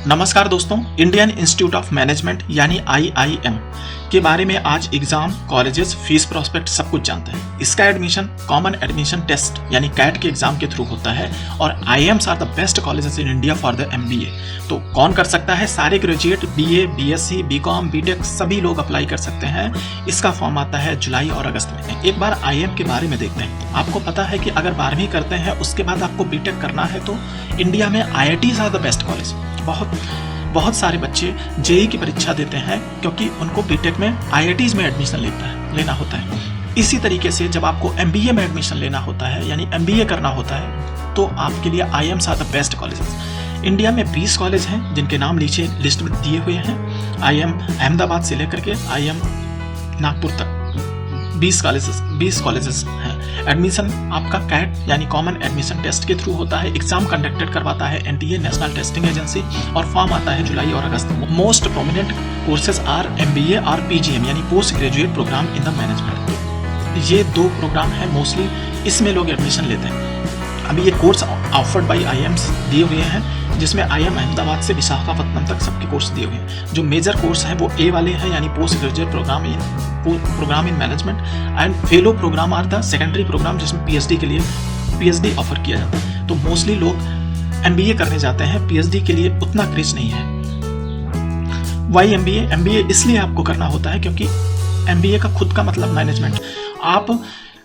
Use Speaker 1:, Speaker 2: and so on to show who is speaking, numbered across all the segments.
Speaker 1: नमस्कार दोस्तों, Indian institute of management यानी IIM के बारे में आज एग्जाम, कॉलेजेस, फीस प्रोस्पेक्ट सब कुछ जानते हैं। इसका एडमिशन कॉमन एडमिशन टेस्ट यानी कैट के एग्जाम के थ्रू होता है और IIMs are the best colleges in India for the MBA। तो कौन कर सकता है? सारे graduate, BA, BSc, BCom, BTech सभी लोग अप्लाई कर सकते हैं। इसका फॉर्म आता है जुलाई और अगस्त में। एक बार IIM के बारे में देखते हैं। आपको पता है कि अगर 12वीं करते हैं उसके बाद आपको BTech करना है तो इंडिया में IITs are the best college. बहुत सारे बच्चे JEE की परीक्षा देते हैं क्योंकि उनको BTech में IITs में एडमिशन लेना होता है। इसी तरीके से जब आपको MBA में एडमिशन लेना होता है यानी MBA करना होता है तो आपके लिए IIMs are the best colleges. India में 20 कॉलेज हैं जिनके नाम नीचे लिस्ट में दिए हुए हैं। IIM अहमदाबाद से लेकर के IIM नागपुर तक 20 कॉलेजेस हैं। एडमिशन आपका कैट यानी कॉमन एडमिशन टेस्ट के थ्रू होता है। एग्जाम कंडक्टेड करवाता है NTA नेशनल टेस्टिंग एजेंसी और फॉर्म आता है जुलाई और अगस्त में। Most prominent courses are MBA और PGM यानी post graduate program in the management. ये दो प्रोग्राम है मोस्टली, इसमें लोग एडमिशन लेते हैं। अभी ये कोर्स ऑफर्ड बाई IIMs दिए हुए हैं जिसमें IIM अहमदाबाद से विशाखापट्टनम तक सबके कोर्स दिए हुए हैं। जो मेजर कोर्स हैं वो A वाले हैं यानी post graduate program in management and fellow program are the secondary program जिसमें PhD के लिए PhD ऑफर किया जाता है। तो मोस्टली लोग MBA करने जाते हैं, PhD के लिए उतना क्रेज नहीं है। वाई MBA इसलिए आपको करना होता है क्योंकि MBA का खुद का मतलब मैनेजमेंट। आप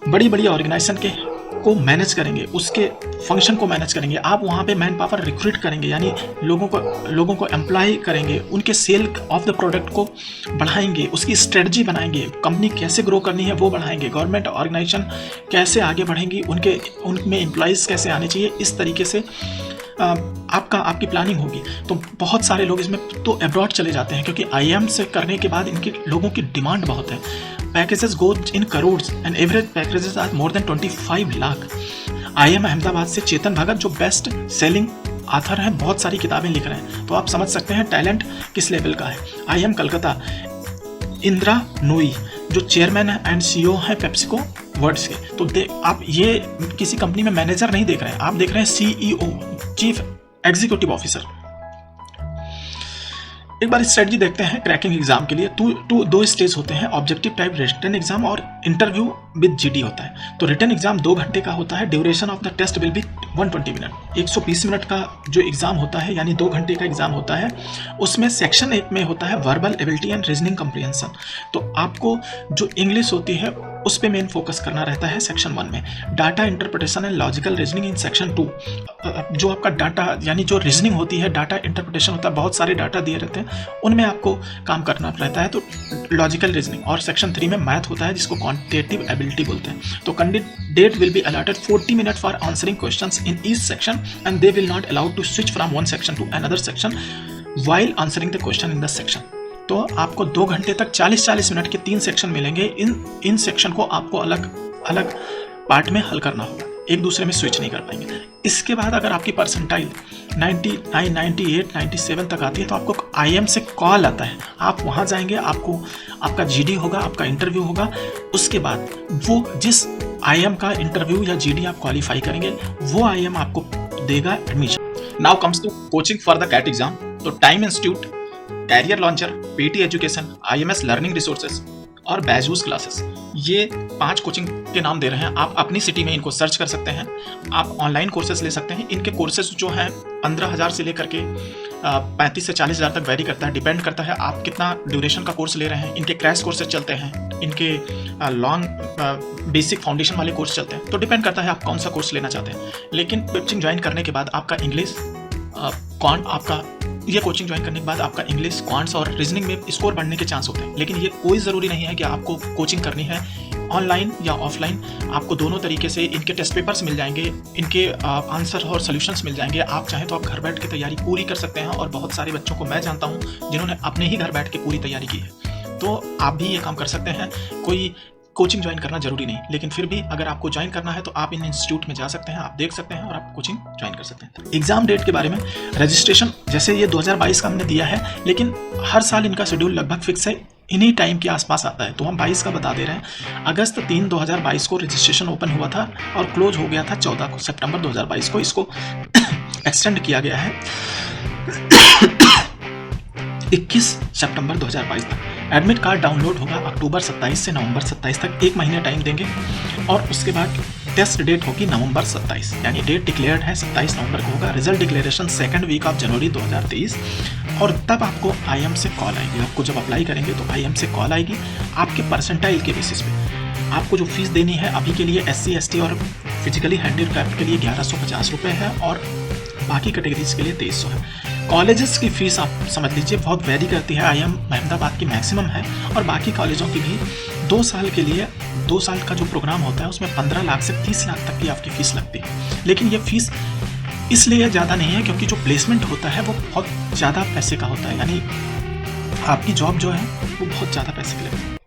Speaker 1: बड़ी बड़ी ऑर्गेनाइजेशन को मैनेज करेंगे, उसके फंक्शन को मैनेज करेंगे। आप वहाँ पे मैन पावर रिक्रूट करेंगे यानी लोगों को एम्प्लॉय करेंगे, उनके सेल ऑफ द प्रोडक्ट को बढ़ाएंगे, उसकी स्ट्रेटजी बनाएंगे, कंपनी कैसे ग्रो करनी है वो बढ़ाएंगे, गवर्नमेंट ऑर्गेनाइजेशन कैसे आगे बढ़ेंगी, उनमें एम्प्लॉयज़ कैसे आने चाहिए, इस तरीके से आपकी प्लानिंग होगी। तो बहुत सारे लोग इसमें तो अब्रॉड चले जाते हैं क्योंकि IIM से करने के बाद इनके लोगों की डिमांड बहुत है। Packages go in crores and average packages are more than 25 lakh. IIM Ahmedabad से चेतन भगत जो बेस्ट सेलिंग ऑथर हैं, बहुत सारी किताबें लिख रहे हैं, तो आप समझ सकते हैं टैलेंट किस लेवल का है। IIM कलकत्ता इंदिरा नोई जो चेयरमैन एंड CEO हैं पेप्सिको वर्ड्स के। तो आप ये किसी कंपनी में मैनेजर नहीं देख रहे हैं, आप देख रहे हैं CEO, चीफ एग्जीक्यूटिव ऑफिसर। एक बार स्ट्रेटजी देखते हैं क्रैकिंग एग्जाम के लिए। दो स्टेज होते हैं, ऑब्जेक्टिव टाइप रिटन एग्जाम और इंटरव्यू विद GD होता है। तो रिटन एग्जाम 2 घंटे का होता है। Duration of the test will be 120 minute. 120 minute का जो एग्जाम होता है यानी 2 घंटे का एग्जाम होता है। उसमें सेक्शन 1 में होता है verbal ability and reasoning comprehension. तो आपको जो इंग्लिश होती है उस पर मेन फोकस करना रहता है सेक्शन 1 में। Data interpretation and logical reasoning in section 2। जो आपका डाटा यानी जो रीजनिंग होती है, डाटा इंटरप्रिटेशन होता है, बहुत सारे डाटा दिए रहते हैं, उनमें आपको काम करना रहता है। तो लॉजिकल रीजनिंग। और सेक्शन 3 में मैथ होता है जिसको क्वांटिटेटिव एबिलिटी बोलते हैं। तो candidate will be allotted 40 minute for answering questions in each section and they will not allowed to switch from one section to another section while answering the question in the section. तो आपको 2 घंटे तक 40-40 minute के 3 section मिलेंगे। In section को आपको अलग अलग पार्ट में हल करना होगा, एक दूसरे में स्विच नहीं कर पाएंगे। इसके बाद अगर आपकी परसेंटाइल 99, 98, 97 तक आती है तो आपको IIM से कॉल आता है। आप वहाँ जाएंगे, आपका GD होगा, आपका इंटरव्यू होगा। उसके बाद वो जिस IIM का इंटरव्यू या GD आप क्वालिफाई करेंगे वो IIM आपको देगा admission. Now comes to coaching for the CAT exam. तो TIME institute, career launcher, PT education, IMS learning resources और बैजूस क्लासेस, ये 5 कोचिंग के नाम दे रहे हैं। आप अपनी सिटी में इनको सर्च कर सकते हैं। आप ऑनलाइन कोर्सेज ले सकते हैं। इनके कोर्सेज जो हैं 15,000 से लेकर के 35 से 40,000 तक वेरी करता है, डिपेंड करता है आप कितना ड्यूरेशन का कोर्स ले रहे हैं। इनके क्रैश कोर्सेज चलते हैं, इनके लॉन्ग बेसिक फाउंडेशन वाले कोर्स चलते हैं। तो डिपेंड करता है आप कौन सा कोर्स लेना चाहते हैं। लेकिन कोचिंग ज्वाइन करने के बाद आपका इंग्लिश ये कोचिंग ज्वाइन करने के बाद आपका इंग्लिश, क्वांट्स और रीजनिंग में स्कोर बढ़ने के चांस होते हैं। लेकिन ये कोई ज़रूरी नहीं है कि आपको कोचिंग करनी है ऑनलाइन या ऑफलाइन। आपको दोनों तरीके से इनके टेस्ट पेपर्स मिल जाएंगे, इनके आंसर और सॉल्यूशंस मिल जाएंगे। आप चाहें तो आप घर बैठ के तैयारी पूरी कर सकते हैं और बहुत सारे बच्चों को मैं जानता हूँ जिन्होंने अपने ही घर बैठ के पूरी तैयारी की है। तो आप भी ये काम कर सकते हैं। कोई कोचिंग ज्वाइन करना जरूरी नहीं, लेकिन फिर भी अगर आपको ज्वाइन करना है तो आप इन इंस्टीट्यूट में जा सकते हैं, आप देख सकते हैं और आप कोचिंग ज्वाइन कर सकते हैं। एग्जाम डेट के बारे में, रजिस्ट्रेशन जैसे ये 2022 का हमने दिया है, लेकिन हर साल इनका शेड्यूल लगभग फिक्स है, इन्हीं टाइम के आसपास आता है। तो हम 22 का बता दे रहे हैं। अगस्त 3, 2022 को रजिस्ट्रेशन ओपन हुआ था और क्लोज हो गया था 14 सितंबर 2022 को। इसको एक्सटेंड किया गया है 21 सितंबर 2022 तक। एडमिट कार्ड डाउनलोड होगा अक्टूबर 27 से नवंबर 27 तक, 1 महीने टाइम देंगे। और उसके बाद टेस्ट डेट होगी नवंबर 27, यानी डेट डिक्लेयर्ड है 27 नवंबर को होगा। Result declaration second week of जनवरी 2023। और तब आपको आईएम से कॉल आएगी। आपको जब अप्लाई करेंगे तो आईएम से कॉल आएगी आपके परसेंटाइल के बेसिस पे। आपको जो फीस देनी है अभी के लिए SC ST और फिजिकली हैंडिकैप्ड के लिए 1150 रुपये है और बाकी कैटेगरीज के लिए 2300 है। कॉलेजेस की फीस आप समझ लीजिए बहुत वेरी करती है। IIM अहमदाबाद की मैक्सिमम है और बाकी कॉलेजों की भी 2 साल के लिए 2 साल का जो प्रोग्राम होता है उसमें 15 लाख से 30 लाख तक की आपकी फ़ीस लगती है। लेकिन ये फ़ीस इसलिए ज़्यादा नहीं है क्योंकि जो प्लेसमेंट होता है वो बहुत ज़्यादा पैसे का होता है, यानी आपकी जॉब जो है वो बहुत ज़्यादा पैसे की लगती है।